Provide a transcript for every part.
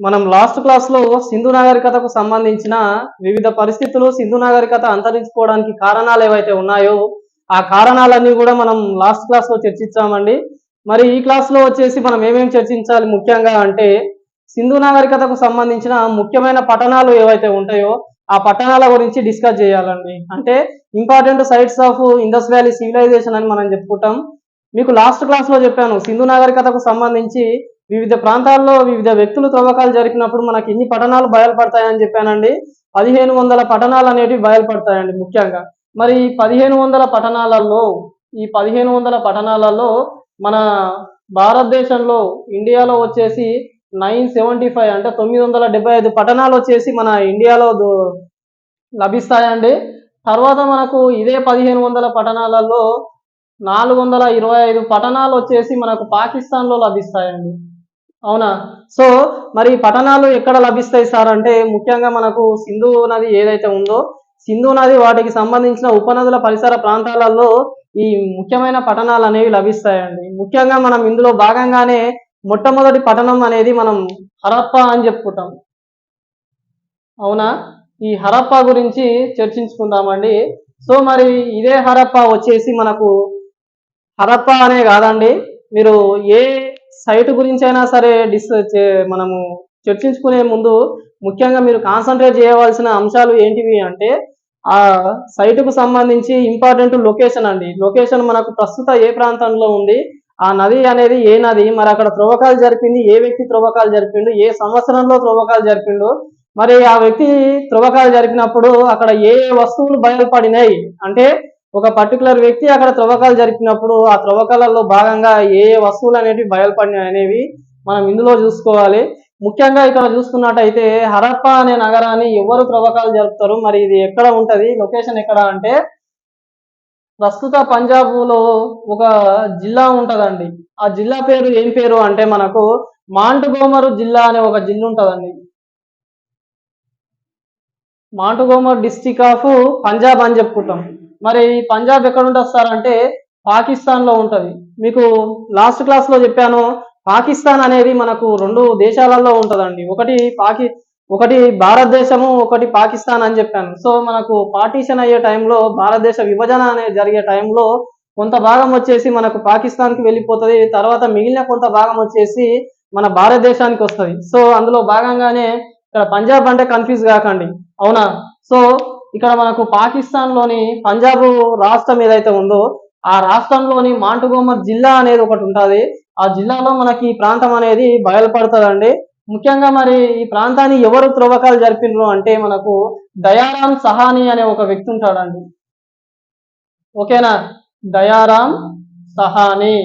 మనం last class లో సింధు నాగరికతకు సంబంధించిన వివిధ పరిస్థితులు, సింధు నాగరికత అంతరించుకోవడానికి కారణాలు ఏవైతే ఉన్నాయో ఆ కారణాలన్నీ కూడా మనం లాస్ట్ క్లాస్ లో చర్చించామండి. మరి ఈ క్లాస్ లో వచ్చేసి మనం ఏమేమి చర్చించాలి ముఖ్యంగా అంటే, సింధు నాగరికతకు సంబంధించిన ముఖ్యమైన పట్టణాలు ఏవైతే ఉంటాయో ఆ పట్టణాల గురించి డిస్కస్ చేయాలండి. అంటే important sites of Indus valley civilisation అని మనం చెప్పుకుంటాం. మీకు లాస్ట్ క్లాస్ లో చెప్పాను, సింధు నాగరికతకు సంబంధించి వివిధ ప్రాంతాల్లో వివిధ వ్యక్తులు త్రవ్వకాలు జరిపినప్పుడు మనకి ఎన్ని పట్టణాలు బయలుపడతాయని చెప్పానండి. 1500 పట్టణాలు అనేవి బయలుపడతాయండి ముఖ్యంగా. మరి 1500 పట్టణాలలో ఈ 1500 పట్టణాలలో మన భారతదేశంలో ఇండియాలో వచ్చేసి 975 అంటే 975 పట్టణాలు వచ్చేసి మన ఇండియాలో లభిస్తాయండి. తర్వాత మనకు ఇదే 1500 పట్టణాలలో 425 పట్టణాలు వచ్చేసి మనకు పాకిస్తాన్లో లభిస్తాయండి. అవునా? సో మరి పట్టణాలు ఎక్కడ లభిస్తాయి సార్ అంటే, ముఖ్యంగా మనకు సింధు నది ఏదైతే ఉందో సింధు నది వాటికి సంబంధించిన ఉపనదుల పరిసర ప్రాంతాలలో ఈ ముఖ్యమైన పట్టణాలు అనేవి లభిస్తాయండి. ముఖ్యంగా మనం ఇందులో భాగంగానే మొట్టమొదటి పట్టణం అనేది మనం హరప్పా అని చెప్పుకుంటాం. అవునా? ఈ హరప్పా గురించి చర్చించుకుందామండి. సో మరి ఇదే హరప్పా వచ్చేసి మనకు హరప్పా అనే కాదండి, మీరు ఏ సైట్ గురించి అయినా సరే మనము చర్చించుకునే ముందు ముఖ్యంగా మీరు కాన్సన్ట్రేట్ చేయవలసిన అంశాలు ఏంటివి అంటే, ఆ సైటుకు సంబంధించి ఇంపార్టెంట్ లొకేషన్ అండి. లొకేషన్ మనకు ప్రస్తుత ఏ ప్రాంతంలో ఉంది, ఆ నది అనేది ఏ నది, మరి అక్కడ త్రవ్వకాలు జరిపింది ఏ వ్యక్తి త్రవ్వకాలు జరిపిండు, ఏ సంవత్సరంలో త్రవ్వకాలు జరిపిండు, మరి ఆ వ్యక్తి త్రవ్వకాలు జరిపినప్పుడు అక్కడ ఏ వస్తువులు బయలుపడినాయి అంటే, ఒక పర్టికులర్ వ్యక్తి అక్కడ త్రవ్వకాలు జరిపినప్పుడు ఆ త్రవ్వకాలలో భాగంగా ఏ వస్తువులు అనేవి బయలుపడినాయి అనేవి మనం ఇందులో చూసుకోవాలి. ముఖ్యంగా ఇక్కడ చూసుకున్నట్టయితే హరప్పా అనే నగరాన్ని ఎవరు త్రవ్వకాలు జరుపుతారు, మరి ఇది ఎక్కడ ఉంటది, లొకేషన్ ఎక్కడ అంటే ప్రస్తుత పంజాబ్లో ఒక జిల్లా ఉంటదండి. ఆ జిల్లా పేరు ఏం పేరు అంటే మనకు మాంటుగోమరు జిల్లా అనే ఒక జిల్లా ఉంటదండి. మాంటుగోమర్ డిస్టిక్ ఆఫ్ పంజాబ్ అని చెప్పుకుంటాం. మరి పంజాబ్ ఎక్కడ ఉంటుంది సార్ అంటే పాకిస్తాన్ లో ఉంటది. మీకు లాస్ట్ క్లాస్ లో చెప్పాను, పాకిస్తాన్ అనేది మనకు 2 దేశాలలో ఉంటదండి. ఒకటి భారతదేశము, ఒకటి పాకిస్తాన్ అని చెప్పాను. సో మనకు పార్టీషన్ అయ్యే టైంలో, భారతదేశ విభజన అనేది జరిగే టైంలో కొంత భాగం వచ్చేసి మనకు పాకిస్తాన్కి వెళ్ళిపోతుంది. తర్వాత మిగిలిన కొంత భాగం వచ్చేసి మన భారతదేశానికి వస్తుంది. సో అందులో భాగంగానే ఇక్కడ పంజాబ్ అంటే కన్ఫ్యూజ్ కాకండి. అవునా? సో ఇక్కడ మనకు పాకిస్తాన్లోని పంజాబ్ రాష్ట్రం ఏదైతే ఉందో ఆ రాష్ట్రంలోని మాంటుగోమర్ జిల్లా అనేది ఒకటి ఉంటుంది. ఆ జిల్లాలో మనకి ఈ ప్రాంతం అనేది బయలుపడుతుందండి. ముఖ్యంగా మరి ఈ ప్రాంతాన్ని ఎవరు త్రవ్వకాలు జరిపినరు అంటే మనకు దయారాం సహానీ అనే ఒక వ్యక్తి ఉంటాడండి. ఓకేనా? దయారాం సహానీ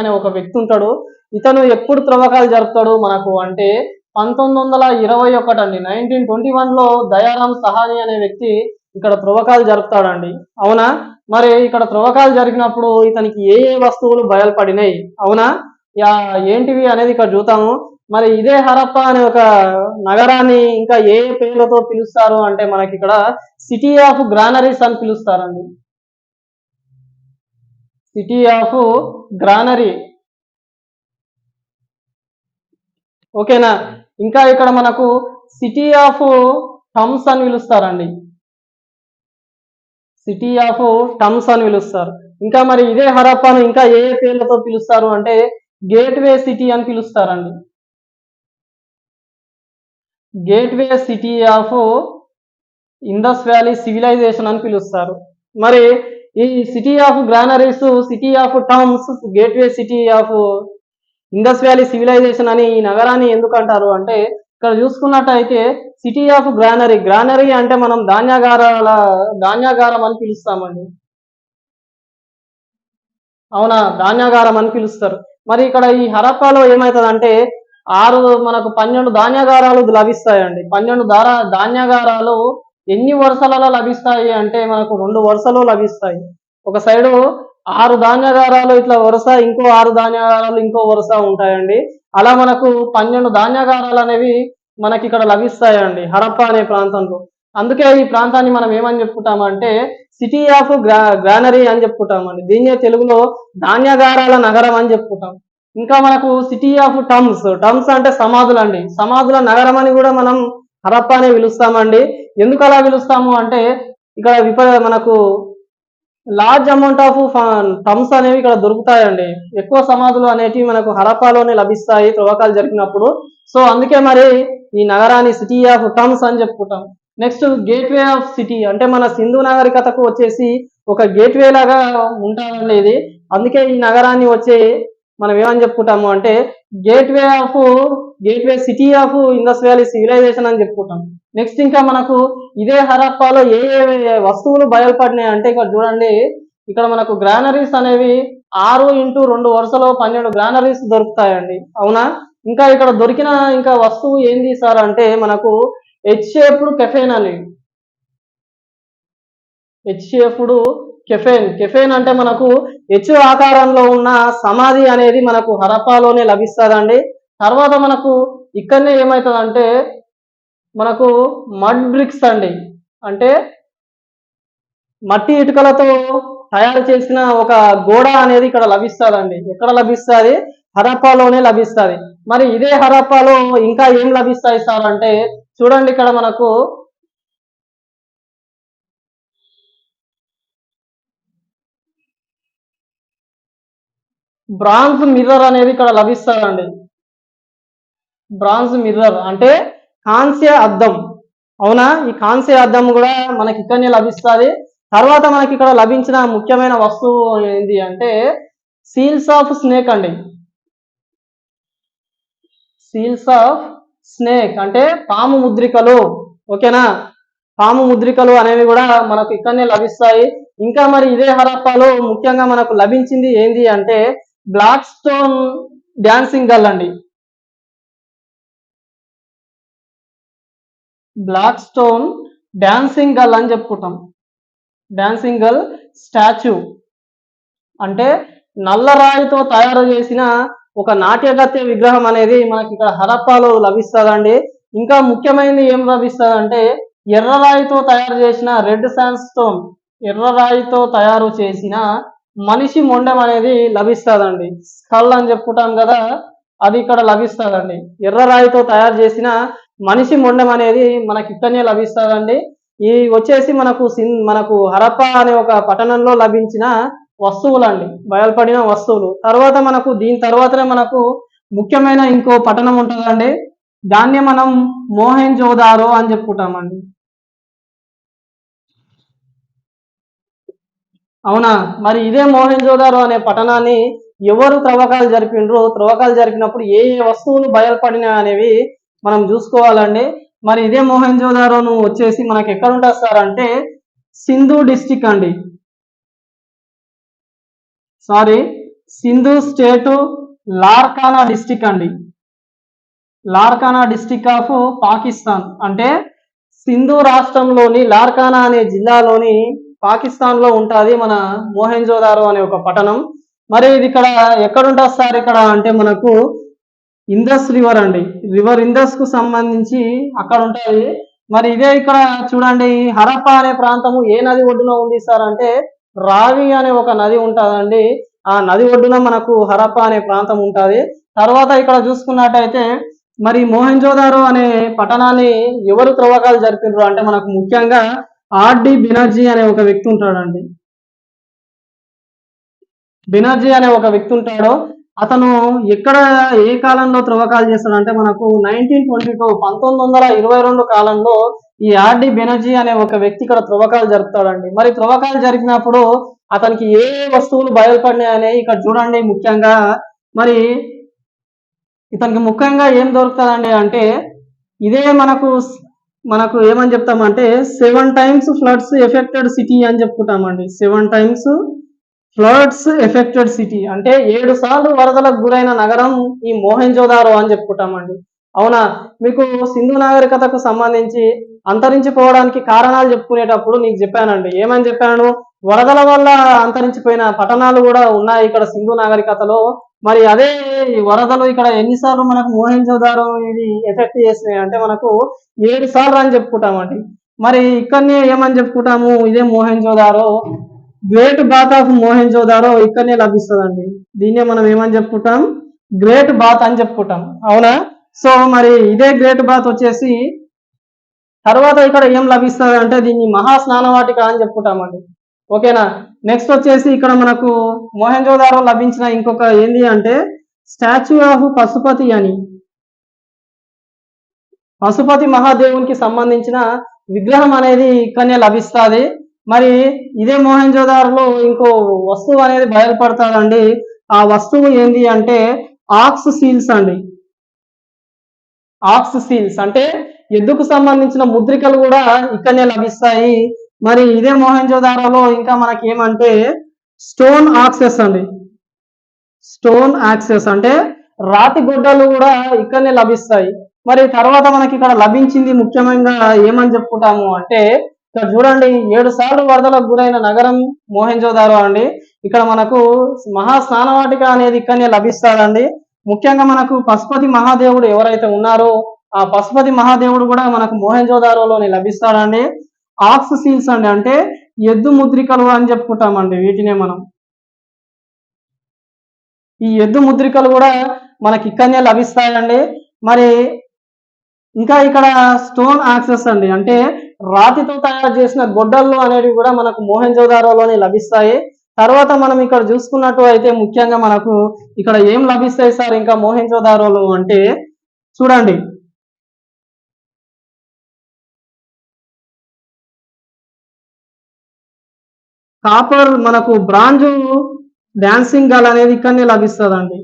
అనే ఒక వ్యక్తి ఉంటాడు. ఇతను ఎప్పుడు త్రవ్వకాలు జరుపుతాడు మనకు అంటే 1921 అండి. 1921లో దయారాం సహానీ అనే వ్యక్తి ఇక్కడ త్రవ్వకాలు జరుపుతాడండి. అవునా? మరి ఇక్కడ త్రవ్వకాలు జరిగినప్పుడు ఇతనికి ఏ ఏ వస్తువులు బయలుపడినాయి, అవునా, ఏంటివి అనేది ఇక్కడ చూద్దాము. మరి ఇదే హరప్పా అనే ఒక నగరాన్ని ఇంకా ఏ పేర్లతో పిలుస్తారు అంటే మనకి ఇక్కడ సిటీ ఆఫ్ గ్రానరీస్ అని పిలుస్తారండి. City of granary. ఓకేనా? ఇంకా ఇక్కడ మనకు సిటీ ఆఫ్ టమ్స్ అని పిలుస్తారండి. సిటీ ఆఫ్ టమ్స్ అని పిలుస్తారు. ఇంకా మరి ఇదే హరప్పాను ఇంకా ఏ పేర్లతో పిలుస్తారు అంటే గేట్వే సిటీ అని పిలుస్తారండి. Gateway city of Indus valley civilisation అని పిలుస్తారు. మరి ఈ city of granaries, city of towns, gateway city of Indus valley civilisation అని ఈ నగరాన్ని ఎందుకు అంటారు అంటే, ఇక్కడ చూసుకున్నట్టయితే సిటీ ఆఫ్ గ్రానరీ అంటే మనం ధాన్యాగారం అని పిలుస్తామండి. అవునా? ధాన్యాగారం అని పిలుస్తారు. మరి ఇక్కడ ఈ హరప్పాలో ఏమవుతుందంటే మనకు 12 ధాన్యాగారాలు లభిస్తాయండి. 12 ధాన్యాగారాలు ఎన్ని వరుసలలో లభిస్తాయి అంటే మనకు 2 వరుసలు లభిస్తాయి. ఒక సైడు 6 ధాన్యాగారాలు ఇట్లా వరుస, ఇంకో 6 ధాన్యాగారాలు ఇంకో వరుస ఉంటాయండి. అలా మనకు 12 ధాన్యాగారాలు అనేవి మనకి ఇక్కడ లభిస్తాయండి హరప్పా అనే ప్రాంతంలో. అందుకే ఈ ప్రాంతాన్ని మనం ఏమని చెప్పుకుంటామంటే సిటీ ఆఫ్ గ్రానరీ అని చెప్పుకుంటామండి. దీన్నే తెలుగులో ధాన్యాగారాల నగరం అని చెప్పుకుంటాం. ఇంకా మనకు సిటీ ఆఫ్ టమ్స్, టమ్స్ అంటే సమాధులు అండి, సమాధుల నగరం అని కూడా మనం హరప్పా అనే పిలుస్తామండి. ఎందుకు అలా పిలుస్తాము అంటే ఇక్కడ మనకు లార్జ్ అమౌంట్ ఆఫ్ టమ్స్ అనేవి ఇక్కడ దొరుకుతాయండి. ఎక్కువ సమాధులు అనేటివి మనకు హరప్పాలోనే లభిస్తాయి త్రవ్వకాలు జరిగినప్పుడు. సో అందుకే మరి ఈ నగరాన్ని సిటీ ఆఫ్ టమ్స్ అని చెప్పుకుంటాం. నెక్స్ట్ గేట్వే ఆఫ్ సిటీ అంటే మన సింధు నాగరికతకు వచ్చేసి ఒక గేట్వే లాగా ఉంటారండి ఇది. అందుకే ఈ నగరాన్ని వచ్చే మనం ఏమని చెప్పుకుంటాము అంటే gateway city of Indus valley civilisation అని చెప్పుకుంటాం. నెక్స్ట్ ఇంకా మనకు ఇదే హరప్పాలో ఏ ఏ వస్తువులు బయలుపడినాయి అంటే ఇక్కడ చూడండి, ఇక్కడ మనకు గ్రానరీస్ అనేవి 6x2 వరుసలో 12 గ్రానరీస్ దొరుకుతాయండి. అవునా? ఇంకా ఇక్కడ దొరికిన ఇంకా వస్తువు ఏంది సార్ అంటే మనకు హెచ్ షేప్డ్ కెఫెన్ అని. హెచ్ షేప్డ్ కెఫెన్ అంటే మనకు హెచ్ ఆకారంలో ఉన్న సమాధి అనేది మనకు హరప్పాలోనే లభిస్తుందండి. తర్వాత మనకు ఇక్కడనే ఏమవుతుందంటే మనకు మడ్ బ్రిక్స్ అండి, అంటే మట్టి ఇటుకలతో తయారు చేసిన ఒక గోడ అనేది ఇక్కడ లభిస్తుందండి. ఎక్కడ లభిస్తుంది? హరప్పాలోనే లభిస్తుంది. మరి ఇదే హరప్పాలో ఇంకా ఏం లభిస్తాయి సార్ అంటే చూడండి, ఇక్కడ మనకు బ్రాంజ్ మిర్రర్ అనేది ఇక్కడ లభిస్తుందండి. బ్రాంజ్ మిర్రర్ అంటే కాంస్య అద్దం. అవునా? ఈ కాంస్య అద్దం కూడా మనకి ఇక్కడనే లభిస్తుంది. తర్వాత మనకి ఇక్కడ లభించిన ముఖ్యమైన వస్తువు ఏంటి అంటే సీల్స్ ఆఫ్ స్నేక్ అండి. సీల్స్ ఆఫ్ స్నేక్ అంటే పాము ముద్రికలు. ఓకేనా? పాము ముద్రికలు అనేవి కూడా మనకు ఇక్కడనే లభిస్తాయి. ఇంకా మరి ఇదే హరప్పాలో ముఖ్యంగా మనకు లభించింది ఏంటి అంటే బ్లాక్ స్టోన్ డాన్సింగ్ గర్ల్ అండి. బ్లాక్ స్టోన్ డాన్సింగ్ గర్ల్ అని చెప్పుకుంటాం. డాన్సింగ్ గర్ల్ స్టాచ్యూ అంటే నల్లరాయితో తయారు చేసిన ఒక నాట్యగత్య విగ్రహం అనేది మనకి ఇక్కడ హరప్పాలో లభిస్తుందండి. ఇంకా ముఖ్యమైనది ఏం లభిస్తుంది అంటే ఎర్రరాయితో తయారు చేసిన రెడ్ శాండ్ స్టోన్, ఎర్రరాయితో తయారు చేసిన మనిషి మొండెం అనేది లభిస్తుందండి. స్కల్ అని చెప్పుకుంటాం కదా, అది ఇక్కడ లభిస్తుందండి. ఎర్రరాయితో తయారు చేసిన మనిషి మొండెం అనేది మనకి ఇక్కడనే లభిస్తుందండి. ఈ వచ్చేసి మనకు హరప్పా అనే ఒక పట్టణంలో లభించిన వస్తువులండి, బయలుపడిన వస్తువులు. తర్వాత మనకు దీని తర్వాతనే మనకు ముఖ్యమైన ఇంకో పట్టణం ఉంటుందండి, దాన్నే మనం మోహెంజోదారో అని చెప్పుకుంటామండి. అవునా? మరి ఇదే మోహెంజోదారో అనే పట్టణాన్ని ఎవరు త్రవ్వకాలు జరిపిండ్రు, త్రవ్వకాలు జరిపినప్పుడు ఏ ఏ వస్తువులు బయలుపడినా అనేవి మనం చూసుకోవాలండి. మరి ఇదే మోహెంజోదారోను వచ్చేసి మనకి ఎక్కడ ఉంటుంది సార్ అంటే సింధు డిస్టిక్ అండి. సారీ, సింధు స్టేటు లార్కానా డిస్టిక్ అండి. లార్కానా డిస్టిక్ ఆఫ్ పాకిస్తాన్ అంటే సింధు రాష్ట్రంలోని లార్కానా అనే జిల్లాలోని పాకిస్తాన్ లో ఉంటుంది మన మోహెంజోదారో అనే ఒక పట్టణం. మరి ఇది ఇక్కడ ఎక్కడుంటుంది సార్ ఇక్కడ అంటే మనకు ఇందస్ రివర్ అండి, రివర్ ఇందస్ కు సంబంధించి అక్కడ ఉంటుంది. మరి ఇదే ఇక్కడ చూడండి, హరప్పా అనే ప్రాంతము ఏ నది ఒడ్డున ఉంది సార్ అంటే రావి అనే ఒక నది ఉంటుందండి. ఆ నది ఒడ్డున మనకు హరప్పా అనే ప్రాంతం ఉంటుంది. తర్వాత ఇక్కడ చూసుకున్నట్టయితే మరి మోహెంజోదారో అనే పట్టణాన్ని ఎవరు త్రవ్వకాలు జరిపినారు అంటే మనకు ముఖ్యంగా ఆర్డి బెనర్జీ అనే ఒక వ్యక్తి ఉంటాడండి. బెనర్జీ అనే ఒక వ్యక్తి ఉంటాడు. అతను ఎక్కడ ఏ కాలంలో త్రవ్వకాలు చేస్తాడంటే మనకు 1922 1922 కాలంలో ఈ ఆర్డి బెనర్జీ అనే ఒక వ్యక్తి ఇక్కడ త్రవ్వకాలు జరుపుతాడండి. మరి త్రవ్వకాలు జరిపినప్పుడు అతనికి ఏ వస్తువులు బయలుపడినాయి అనేవి ఇక్కడ చూడండి. ముఖ్యంగా మరి ఇతనికి ముఖ్యంగా ఏం దొరుకుతుందండి అంటే ఇదే మనకు ఏమని చెప్తామంటే 7 times ఫ్లడ్స్ ఎఫెక్టెడ్ సిటీ అని చెప్పుకుంటామండి. 7 times ఫ్లడ్స్ ఎఫెక్టెడ్ సిటీ అంటే 7 సార్లు వరదలకు గురైన నగరం ఈ మోహెంజోదారో అని చెప్పుకుంటామండి. అవునా? మీకు సింధు నాగరికతకు సంబంధించి అంతరించిపోవడానికి కారణాలు చెప్పుకునేటప్పుడు నీకు చెప్పానండి. ఏమని చెప్పాను? వరదల వల్ల అంతరించిపోయిన పట్టణాలు కూడా ఉన్నాయి ఇక్కడ సింధు నాగరికతలో. మరి అదే వరదలు ఇక్కడ ఎన్నిసార్లు మనకు మోహెంజోదారో ఇది ఎఫెక్ట్ చేసినాయి అంటే మనకు 7 సార్లు అని చెప్పుకుంటామండి. మరి ఇక్కడనే ఏమని చెప్పుకుంటాము, ఇదే Mohenjodaro great bath of Mohenjodaro ఇక్కడనే లభిస్తుందండి. దీన్నే మనం ఏమని చెప్పుకుంటాం, గ్రేట్ బాత్ అని చెప్పుకుంటాం, అవునా? సో మరి ఇదే గ్రేట్ బాత్ వచ్చేసి తర్వాత ఇక్కడ ఏం లభిస్తుంది అంటే దీన్ని మహాస్నానవాటిక అని చెప్పుకుంటామండి, ఓకేనా? నెక్స్ట్ వచ్చేసి ఇక్కడ మనకు మొహెంజోదారో లభించిన ఇంకొక ఏంది అంటే స్టాచ్యూ ఆఫ్ పశుపతి అని, పశుపతి మహాదేవునికి సంబంధించిన విగ్రహం అనేది ఇక్కడనే లభిస్తుంది. మరి ఇదే మొహెంజోదారోలో ఇంకో వస్తువు అనేది బయలుపడతాదండి. ఆ వస్తువు ఏంది అంటే ఆక్స్ సీల్స్ అండి. ఆక్స్ సీల్స్ అంటే ఎద్దుకు సంబంధించిన ముద్రికలు కూడా ఇక్కడనే లభిస్తాయి. మరి ఇదే మొహెంజోదారోలో ఇంకా మనకి ఏమంటే స్టోన్ ఆక్సెస్ అండి, స్టోన్ యాక్సెస్ అంటే రాతి గుడ్డలు కూడా ఇక్కడనే లభిస్తాయి. మరి తర్వాత మనకి ఇక్కడ లభించింది ముఖ్యంగా ఏమని చెప్పుకుంటాము అంటే ఇక్కడ చూడండి 7 సార్లు వరదలకు గురైన నగరం మొహెంజోదారో అండి. ఇక్కడ మనకు మహాస్నానవాటిక అనేది ఇక్కడనే లభిస్తాడండి. ముఖ్యంగా మనకు పశుపతి మహాదేవుడు ఎవరైతే ఉన్నారో ఆ పశుపతి మహాదేవుడు కూడా మనకు మొహెంజోదారోలోని లభిస్తాడండి. ఆక్స్ సీల్స్ అండి అంటే ఎద్దు ముద్రికలు అని చెప్పుకుంటామండి వీటినే మనం. ఈ ఎద్దు ముద్రికలు కూడా మనకి ఇక్కడనే లభిస్తాయండి. మరి ఇంకా ఇక్కడ స్టోన్ యాక్సెస్ అండి అంటే రాతితో తయారు చేసిన గొడ్డళ్ళు అనేవి కూడా మనకు మొహెంజోదారోలోనే లభిస్తాయి. తర్వాత మనం ఇక్కడ చూసుకున్నట్టు అయితే ముఖ్యంగా మనకు ఇక్కడ ఏం లభిస్తాయి సార్ ఇంకా మొహెంజోదారోలో అంటే చూడండి కాపర్ మనకు బ్రాంజ్ డాన్సింగ్ గర్ల్ అనేది ఇక్కడనే లభిస్తుందండి.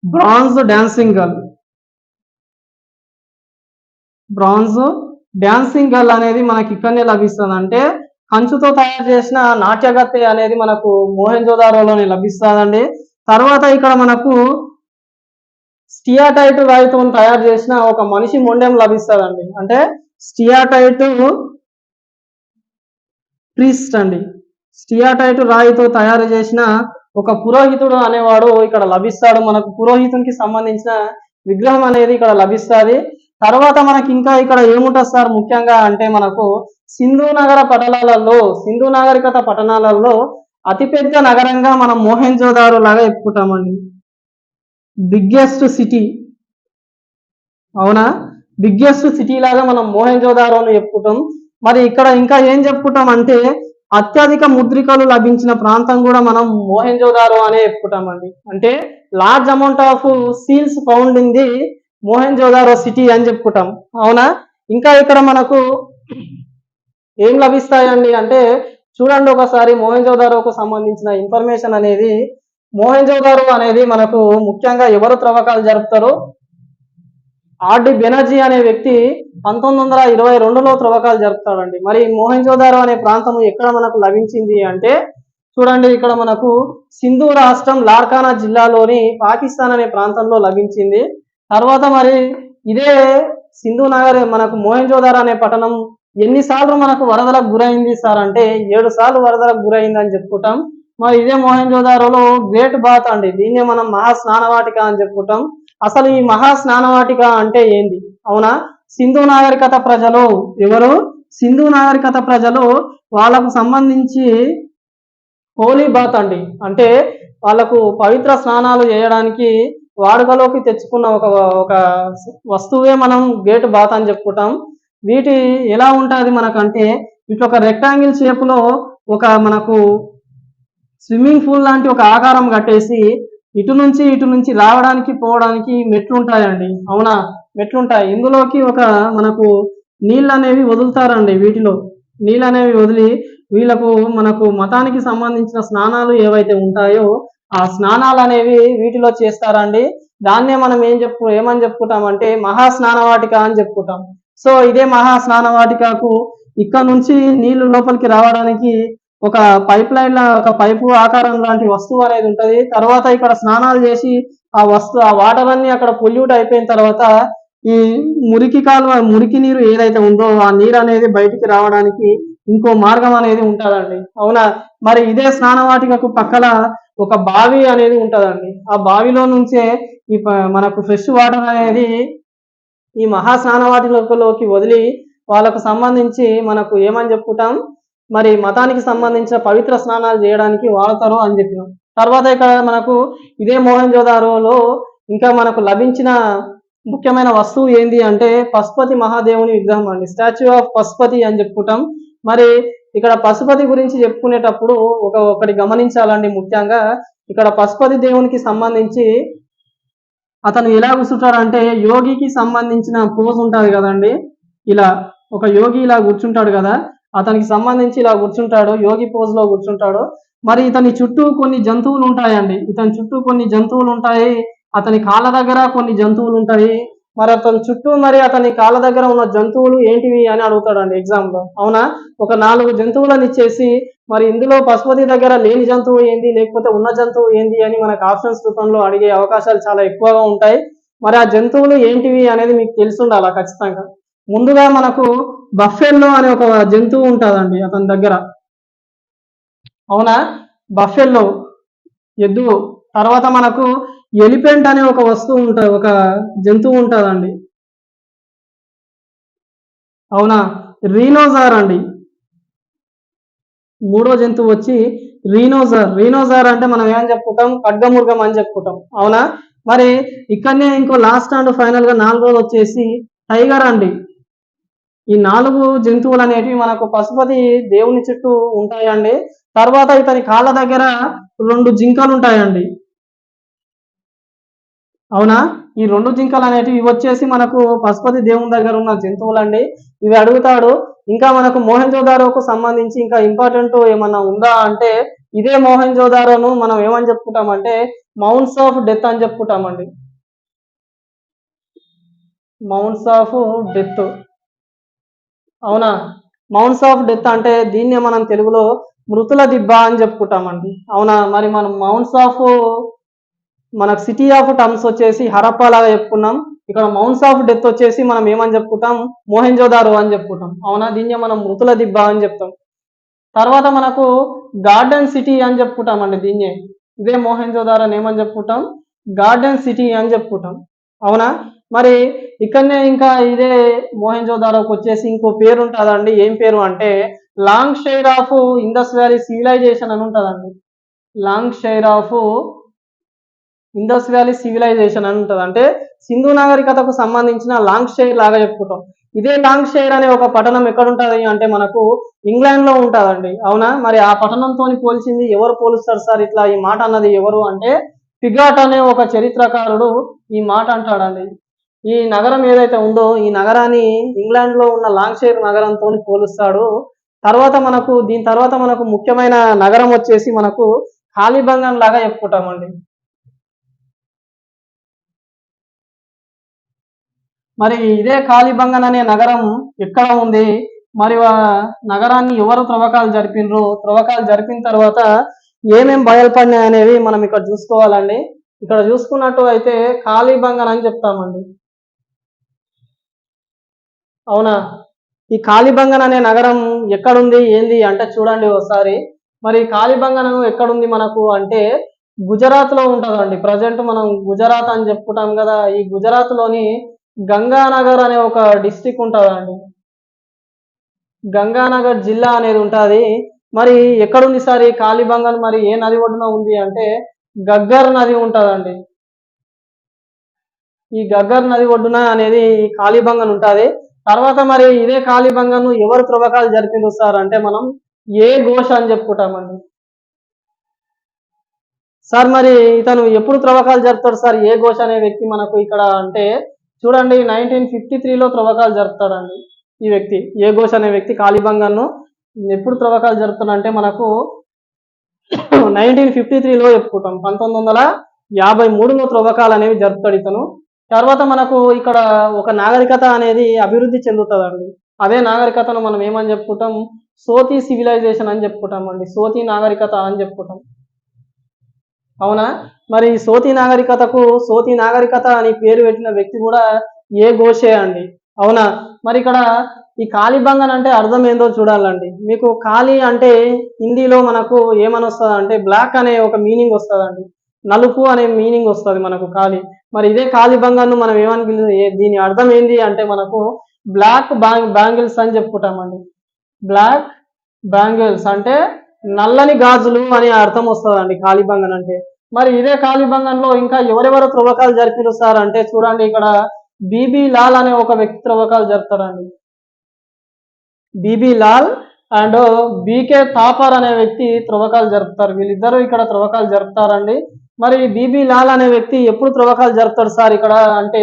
Bronze dancing girl, bronze dancing girl అనేది మనకి ఇక్కడనే లభిస్తుంది. అంటే కంచుతో తయారు చేసిన నాట్యగత్తె అనేది మనకు మొహెంజోదారోలోనే లభిస్తుందండి. తర్వాత ఇక్కడ మనకు స్టియాటైట్ రాయితో తయారు చేసిన ఒక మనిషి మొండెం లభిస్తుందండి. అంటే స్టియాటైట్ ప్రీస్ట్ అండి, స్టియాటైట్ రాయితో తయారు చేసిన ఒక పురోహితుడు అనేవాడు ఇక్కడ లభిస్తాడు. మనకు పురోహితునికి సంబంధించిన విగ్రహం అనేది ఇక్కడ లభిస్తుంది. తర్వాత మనకి ఇంకా ఇక్కడ ఏముంటుంది సార్ ముఖ్యంగా అంటే మనకు సింధు నగర పట్టణాలలో, సింధు నాగరికత పట్టణాలలో అతిపెద్ద నగరంగా మనం మొహెంజోదారో లాగా చెప్పుకుంటామండి. బిగ్గెస్ట్ సిటీ, అవునా? బిగ్గెస్ట్ సిటీ లాగా మనం మొహెంజోదారోని చెప్పుకుంటాం. మరి ఇక్కడ ఇంకా ఏం చెప్పుకుంటాం అంటే అత్యధిక ముద్రికలు లభించిన ప్రాంతం కూడా మనం మొహెంజోదారో అనే చెప్పుకుంటామండి. అంటే large amount of seals found in the Mohenjodaro city అని చెప్పుకుంటాం, అవునా? ఇంకా ఇక్కడ మనకు ఏం లభిస్తాయండి అంటే చూడండి ఒకసారి మొహెంజోదారోకు సంబంధించిన ఇన్ఫర్మేషన్ అనేది. మొహెంజోదారో అనేది మనకు ముఖ్యంగా ఎవరు త్రవ్వకాలు జరుపుతారు? ఆర్డి బెనర్జీ అనే వ్యక్తి 1922లో త్రవ్వకాలు జరుపుతాడండి. మరి మొహెంజోదారో అనే ప్రాంతం ఎక్కడ మనకు లభించింది అంటే చూడండి ఇక్కడ మనకు సింధు రాష్ట్రం లార్కానా జిల్లాలోని పాకిస్తాన్ అనే ప్రాంతంలో లభించింది. తర్వాత మరి ఇదే సింధు నగర్ మనకు మొహెంజోదారో అనే పట్టణం ఎన్నిసార్లు మనకు వరదలకు గురైంది సార్ అంటే 7 సార్లు వరదలకు గురైంది అని చెప్పుకుంటాం. మరి ఇదే మొహెంజోదారోలో గ్రేట్ బాత్ అండి, దీన్నే మనం మహాస్నానవాటిక అని చెప్పుకుంటాం. అసలు ఈ మహాస్నానవాటిక అంటే ఏంది, అవునా? సింధు నాగరికత ప్రజలు ఎవరు? సింధు నాగరికత ప్రజలు వాళ్ళకు సంబంధించి హోలీ బాత్ అండి అంటే వాళ్ళకు పవిత్ర స్నానాలు చేయడానికి వాడుకలోకి తెచ్చుకున్న ఒక ఒక వస్తువే మనం గేట్ బాత్ అని చెప్పుకుంటాం. వీటి ఎలా ఉంటుంది మనకంటే ఇట్లా ఒక రెక్టాంగిల్ షేప్ లో ఒక మనకు స్విమ్మింగ్ పూల్ లాంటి ఒక ఆకారం కట్టేసి ఇటు నుంచి రావడానికి పోవడానికి మెట్లు ఉంటాయండి, అవునా? మెట్లుంటాయి. ఇందులోకి ఒక మనకు నీళ్ళు అనేవి వదులుతారండి. వీటిలో నీళ్ళు అనేవి వదిలి వీళ్ళకు మనకు మతానికి సంబంధించిన స్నానాలు ఏవైతే ఉంటాయో ఆ స్నానాలు అనేవి వీటిలో చేస్తారండి. దాన్నే మనం ఏమని చెప్పుకుంటామంటే మహాస్నానవాటిక అని చెప్పుకుంటాం. సో ఇదే మహాస్నానవాటికకు ఇక్కడ నుంచి నీళ్లు లోపలికి రావడానికి ఒక పైప్ లైన్ ఒక పైపు ఆకారం లాంటి వస్తువు అనేది ఉంటది. తర్వాత ఇక్కడ స్నానాలు చేసి ఆ వాటర్ అన్ని అక్కడ పొల్యూట్ అయిపోయిన తర్వాత ఈ మురికి నీరు ఏదైతే ఉందో ఆ నీరు అనేది బయటికి రావడానికి ఇంకో మార్గం అనేది ఉంటుందండి, అవునా? మరి ఇదే స్నానవాటికకు పక్కన ఒక బావి అనేది ఉంటుందండి. ఆ బావిలో నుంచే మనకు ఫ్రెష్ వాటర్ అనేది ఈ మహాస్నానవాటికలోకి వదిలి వాళ్ళకు సంబంధించి మనకు ఏమని చెప్పుకుంటాం మరి మతానికి సంబంధించిన పవిత్ర స్నానాలు చేయడానికి వాడతారు అని చెప్పినాం. తర్వాత ఇక్కడ మనకు ఇదే మొహెంజోదారోలో ఇంకా మనకు లభించిన ముఖ్యమైన వస్తువు ఏంది అంటే పశుపతి మహాదేవుని విగ్రహం అండి, స్టాచ్యూ ఆఫ్ పశుపతి అని చెప్పుకుంటాం. మరి ఇక్కడ పశుపతి గురించి చెప్పుకునేటప్పుడు ఒకటి గమనించాలండి. ముఖ్యంగా ఇక్కడ పశుపతి దేవునికి సంబంధించి అతను ఎలా కూర్చుంటాడంటే యోగికి సంబంధించిన పోజ్ ఉంటుంది కదండి, ఇలా ఒక యోగి ఇలా కూర్చుంటాడు కదా, అతనికి సంబంధించి ఇలా కూర్చుంటాడు, యోగి పోజ్ లో కూర్చుంటాడు. మరి ఇతని చుట్టూ కొన్ని జంతువులు ఉంటాయండి, ఇతని చుట్టూ కొన్ని జంతువులు ఉంటాయి, అతని కాళ్ళ దగ్గర కొన్ని జంతువులు ఉంటాయి. మరి అతని చుట్టూ మరి అతని కాళ్ళ దగ్గర ఉన్న జంతువులు ఏంటివి అని అడుగుతాడండి ఎగ్జామ్ లో. అవునా, ఒక 4 జంతువులను ఇచ్చేసి మరి ఇందులో పశుపతి దగ్గర లేని జంతువు ఏంది లేకపోతే ఉన్న జంతువు ఏంది అని మనకు ఆప్షన్స్ రూపంలో అడిగే అవకాశాలు చాలా ఎక్కువగా ఉంటాయి. మరి ఆ జంతువులు ఏంటివి అనేది మీకు తెలిసి ఉండాలా ఖచ్చితంగా. ముందుగా మనకు బఫెల్లో అనే ఒక జంతువు ఉంటుందండి అతని దగ్గర. అవునా, బఫెల్లో ఎద్దు. తర్వాత మనకు ఎలిఫెంట్ అనే ఒక వస్తువు ఉంటుంది, ఒక జంతువు ఉంటుందండి. అవునా, రీనోజార్ అండి. మూడో జంతువు వచ్చి రీనోజార్. రీనోజార్ అంటే మనం ఏం చెప్పుకుంటాం, ఖడ్గమృగం అని చెప్పుకుంటాం. అవునా, మరి ఇక్కడనే ఇంకో లాస్ట్ అండ్ ఫైనల్ గా 4వది వచ్చేసి టైగర్ అండి. ఈ 4 జంతువులు అనేటివి మనకు పశుపతి దేవుని చుట్టూ ఉంటాయండి. తర్వాత ఇతని కాళ్ళ దగ్గర 2 జింకలు ఉంటాయండి. అవునా, ఈ 2 జింకలు అనేటివి ఇవి వచ్చేసి మనకు పశుపతి దేవుని దగ్గర ఉన్న జంతువులండి. ఇవి అడుగుతాడు. ఇంకా మనకు మోహెంజోదారోకు సంబంధించి ఇంకా ఇంపార్టెంట్ ఏమన్నా ఉందా అంటే ఇదే మోహెంజోదారోను మనం ఏమని చెప్పుకుంటామంటే మౌంట్స్ ఆఫ్ డెత్ అని చెప్పుకుంటామండి. Mounts of death. అవునా, మౌంట్స్ ఆఫ్ డెత్ అంటే దీన్నే మనం తెలుగులో మృతుల దిబ్బ అని చెప్పుకుంటామండి. అవునా, మరి మనం మౌంట్స్ ఆఫ్ మనకు సిటీ ఆఫ్ టమ్స్ వచ్చేసి హరప్పా లాగా చెప్పుకున్నాం. ఇక్కడ మౌంట్స్ ఆఫ్ డెత్ వచ్చేసి మనం ఏమని చెప్పుకుంటాం, మోహెంజోదారో అని చెప్పుకుంటాం. అవునా, దీన్నే మనం మృతుల దిబ్బ అని చెప్తాం. తర్వాత మనకు గార్డెన్ సిటీ అని చెప్పుకుంటామండి దీన్నే. ఇదే మోహెంజోదారోని ఏమని చెప్పుకుంటాం, గార్డెన్ సిటీ అని చెప్పుకుంటాం. అవునా, మరి ఇక్కడనే ఇంకా ఇదే మోహెంజోదారోకి వచ్చేసి ఇంకో పేరు ఉంటుందండి. ఏం పేరు అంటే long shire of Indus valley civilisation అని ఉంటుందండి. Long shire of Indus valley civilisation అని ఉంటుంది. అంటే సింధు నాగరికతకు సంబంధించిన లాంగ్ షైర్ లాగా చెప్పుకుంటాం. ఇదే లాంగ్ షైర్ అనే ఒక పట్టణం ఎక్కడ ఉంటుంది అంటే మనకు ఇంగ్లాండ్ లో ఉంటుందండి. అవునా, మరి ఆ పట్టణంతో పోల్చింది ఎవరు పోలుస్తారు సార్ ఇట్లా ఈ మాట అన్నది ఎవరు అంటే పిగాట్ అనే ఒక చరిత్రకారుడు ఈ మాట అంటాడండి. ఈ నగరం ఏదైతే ఉందో ఈ నగరాన్ని ఇంగ్లాండ్ లో ఉన్న లాంగ్ షైర్ నగరంతో పోలుస్తాడు. దీని తర్వాత మనకు ముఖ్యమైన నగరం వచ్చేసి మనకు కాలిబంగన్ లాగా చెప్పుకుంటామండి. మరి ఇదే కాలిబంగన్ అనే నగరం ఎక్కడ ఉంది, మరి నగరాన్ని ఎవరు త్రవ్వకాలు జరిపినరు, త్రవ్వకాలు జరిపిన తర్వాత ఏమేం బయలుపడినాయి అనేవి మనం ఇక్కడ చూసుకోవాలండి. ఇక్కడ చూసుకున్నట్టు అయితే కాలిబంగన్ అని చెప్తామండి. అవునా, ఈ కాలిబంగన్ అనే నగరం ఎక్కడుంది ఏంది అంటే చూడండి ఒకసారి. మరి కాలిబంగన్ ఎక్కడుంది మనకు అంటే గుజరాత్ లో ఉంటుందండి. ప్రజెంట్ మనం గుజరాత్ అని చెప్పుకుంటాం కదా, ఈ గుజరాత్ లోని గంగానగర్ అనే ఒక డిస్టిక్ ఉంటుందండి. గంగానగర్ జిల్లా అనేది ఉంటుంది. మరి ఎక్కడుంది సార్ ఈ కాలిబంగన్, మరి ఏ నది ఒడ్డున ఉంది అంటే గగ్గర్ నది ఉంటుందండి. ఈ గగ్గర్ నది ఒడ్డున అనేది ఈ కాలిబంగన్ ఉంటుంది. తర్వాత మరి ఇదే కాలిబంగన్ ఎవరు త్రవ్వకాలు జరిపింది సార్ అంటే మనం ఏ ఘోష్ అని చెప్పుకుంటామండి. సార్ మరి ఇతను ఎప్పుడు త్రవ్వకాలు జరుపుతాడు సార్ ఏ ఘోష్ అనే వ్యక్తి మనకు ఇక్కడ అంటే చూడండి 1953లో త్రవ్వకాలు జరుపుతాడండి ఈ వ్యక్తి. ఏ ఘోష్ అనే వ్యక్తి కాలిబంగన్ను ఎప్పుడు త్రవ్వకాలు జరుపుతాడంటే మనకు 1953లో చెప్పుకుంటాం. 1953లో త్రవ్వకాలు అనేవి జరుపుతాడు ఇతను. తర్వాత మనకు ఇక్కడ ఒక నాగరికత అనేది అభివృద్ధి చెందుతుందండి. అదే నాగరికతను మనం ఏమని చెప్పుకుంటాం, సోతి సివిలైజేషన్ అని చెప్పుకుంటామండి. సోతి నాగరికత అని చెప్పుకుంటాం. అవునా, మరి సోతి నాగరికత అని పేరు పెట్టిన వ్యక్తి కూడా ఏ ఘోషే అండి. అవునా, మరి ఇక్కడ ఈ కాలిబంగన్ అంటే అర్థం ఏందో చూడాలండి. మీకు కాలి అంటే హిందీలో మనకు ఏమని వస్తుంది అంటే బ్లాక్ అనే ఒక మీనింగ్ వస్తుందండి, నలుపు అనే మీనింగ్ వస్తుంది మనకు కాలి. మరి ఇదే కాలిబంగన్ మనం ఏమని దీని అర్థం ఏంది అంటే మనకు బ్లాక్ బ్యాంగిల్స్ అని చెప్పుకుంటామండి. బ్లాక్ బ్యాంగిల్స్ అంటే నల్లని గాజులు అనే అర్థం వస్తుందండి కాలిబంగన్ అంటే. మరి ఇదే కాళీబంగంలో ఇంకా ఎవరెవరు త్రవ్వకాలు జరిపారు సార్ అంటే చూడండి ఇక్కడ బీబీ లాల్ అనే ఒక వ్యక్తి త్రవ్వకాలు జరుపుతారండి. BB Lal and BK Thapar అనే వ్యక్తి త్రవ్వకాలు జరుపుతారు. వీళ్ళిద్దరూ ఇక్కడ త్రవ్వకాలు జరుపుతారండి. మరి బీబీ లాల్ అనే వ్యక్తి ఎప్పుడు త్రవ్వకాలు జరుపుతాడు సార్ ఇక్కడ అంటే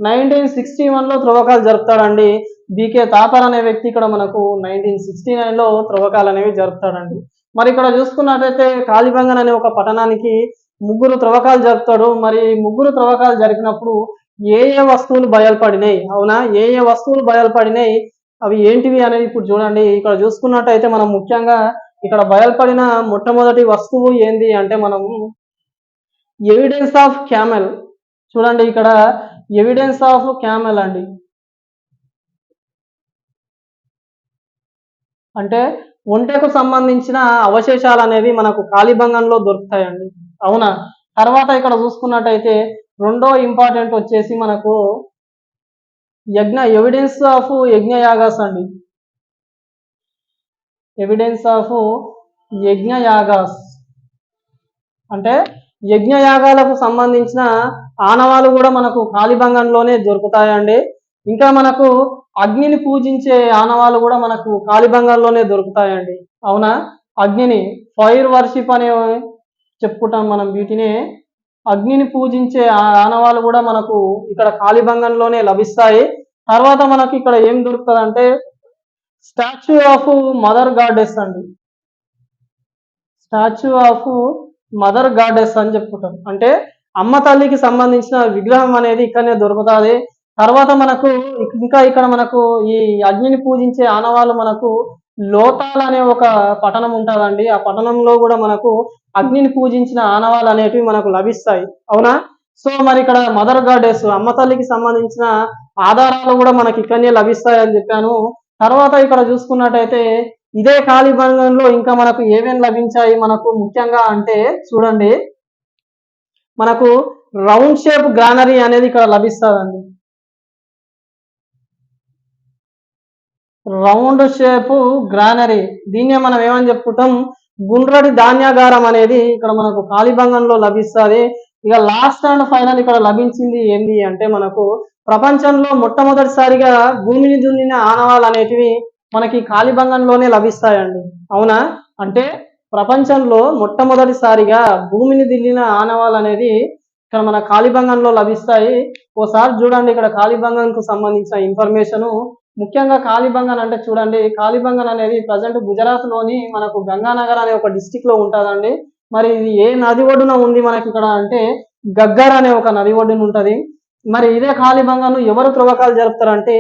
1961లో త్రవ్వకాలు జరుపుతాడండి. బీకే థాపర్ అనే వ్యక్తి ఇక్కడ మనకు 1969లో త్రవ్వకాలు అనేవి జరుపుతాడండి. మరి ఇక్కడ చూసుకున్నట్టయితే కాళీబంగన్ అనే ఒక పట్టణానికి ముగ్గురు త్రవ్వకాలు జరుపుతాడు. మరి ముగ్గురు త్రవ్వకాలు జరిపినప్పుడు ఏ ఏ వస్తువులు బయలుపడినాయి, అవునా, ఏ ఏ వస్తువులు బయలుపడినాయి, అవి ఏంటివి అనేది ఇప్పుడు చూడండి. ఇక్కడ చూసుకున్నట్టయితే మనం ముఖ్యంగా ఇక్కడ బయలుపడిన మొట్టమొదటి వస్తువు ఏంది అంటే మనం ఎవిడెన్స్ ఆఫ్ క్యామెల్. చూడండి ఇక్కడ ఎవిడెన్స్ ఆఫ్ క్యామెల్ అండి, అంటే ఒంటెకు సంబంధించిన అవశేషాలు అనేవి మనకు కాళీబంగంలో దొరుకుతాయండి, అవునా. తర్వాత ఇక్కడ చూసుకున్నట్టయితే రెండో ఇంపార్టెంట్ వచ్చేసి మనకు ఎవిడెన్స్ ఆఫ్ యజ్ఞయాగాస్ అండి, ఎవిడెన్స్ ఆఫ్ యజ్ఞయాగాస్ అంటే యజ్ఞయాగాలకు సంబంధించిన ఆనవాలు కూడా మనకు కాళీబంగంలోనే దొరుకుతాయండి. ఇంకా మనకు అగ్నిని పూజించే ఆనవాలు కూడా మనకు కాళీబంగంలోనే దొరుకుతాయండి, అవునా. అగ్నిని ఫైర్ వర్షిప్ అనే చెప్పుకుంటాం మనం, వీటిని అగ్నిని పూజించే ఆనవాలు కూడా మనకు ఇక్కడ కాళీబంగంలోనే లభిస్తాయి. తర్వాత మనకి ఇక్కడ ఏం దొరుకుతుంది అంటే స్టాచ్యూ ఆఫ్ మదర్ గాడెస్ అండి, స్టాచ్యూ ఆఫ్ మదర్ గాడెస్ అని చెప్పుకుంటాం, అంటే అమ్మ తల్లికి సంబంధించిన విగ్రహం అనేది ఇక్కడనే దొరుకుతుంది. తర్వాత మనకు ఇంకా ఇక్కడ మనకు ఈ అగ్నిని పూజించే ఆనవాళ్ళు మనకు లోతాల్ అనే ఒక పట్టణం ఉంటుందండి. ఆ పట్టణంలో కూడా మనకు అగ్నిని పూజించిన ఆనవాళ్ళు అనేటివి మనకు లభిస్తాయి, అవునా. సో మరి ఇక్కడ మదర్ గాడెస్ అమ్మ తల్లికి సంబంధించిన ఆధారాలు కూడా మనకి ఇక్కడనే లభిస్తాయి అని చెప్పాను. తర్వాత ఇక్కడ చూసుకున్నట్టయితే ఇదే కాళీబంగంలో ఇంకా మనకు ఏమేమి లభించాయి మనకు ముఖ్యంగా అంటే చూడండి, మనకు రౌండ్ షేప్ గ్రానరీ అనేది ఇక్కడ లభిస్తుందండి, రౌండ్ షేప్ గ్రానరీ. దీన్నే మనం ఏమని చెప్పుకుంటాం, గుండ్రటి ధాన్యాగారం అనేది ఇక్కడ మనకు కాళీబంగంలో లభిస్తుంది. ఇక లాస్ట్ అండ్ ఫైనల్ ఇక్కడ లభించింది ఏంటి అంటే మనకు ప్రపంచంలో మొట్టమొదటిసారిగా భూమిని దున్నిన ఆనవాళ్ళు అనేటివి మనకి కాళీబంగంలోనే లభిస్తాయండి, అవునా. అంటే ప్రపంచంలో మొట్టమొదటిసారిగా భూమిని దున్నిన ఆనవాళ్ళు అనేది ఇక్కడ మన కాళీబంగంలో లభిస్తాయి. ఓసారి చూడండి ఇక్కడ కాళీబంగన్కు సంబంధించిన ఇన్ఫర్మేషను. ముఖ్యంగా కాళీబంగన్ అంటే చూడండి, కాళీబంగన్ అనేది ప్రజెంట్ గుజరాత్ లోని మనకు గంగానగర్ అనే ఒక డిస్టిక్ లో ఉంటుందండి. మరి ఇది ఏ నది ఒడ్డున ఉంది మనకి ఇక్కడ అంటే గగ్గర్ అనే ఒక నది ఒడ్డున ఉంటది. మరి ఇదే కాళీబంగన్ ఎవరు త్రవ్వకాలు జరుపుతారంటే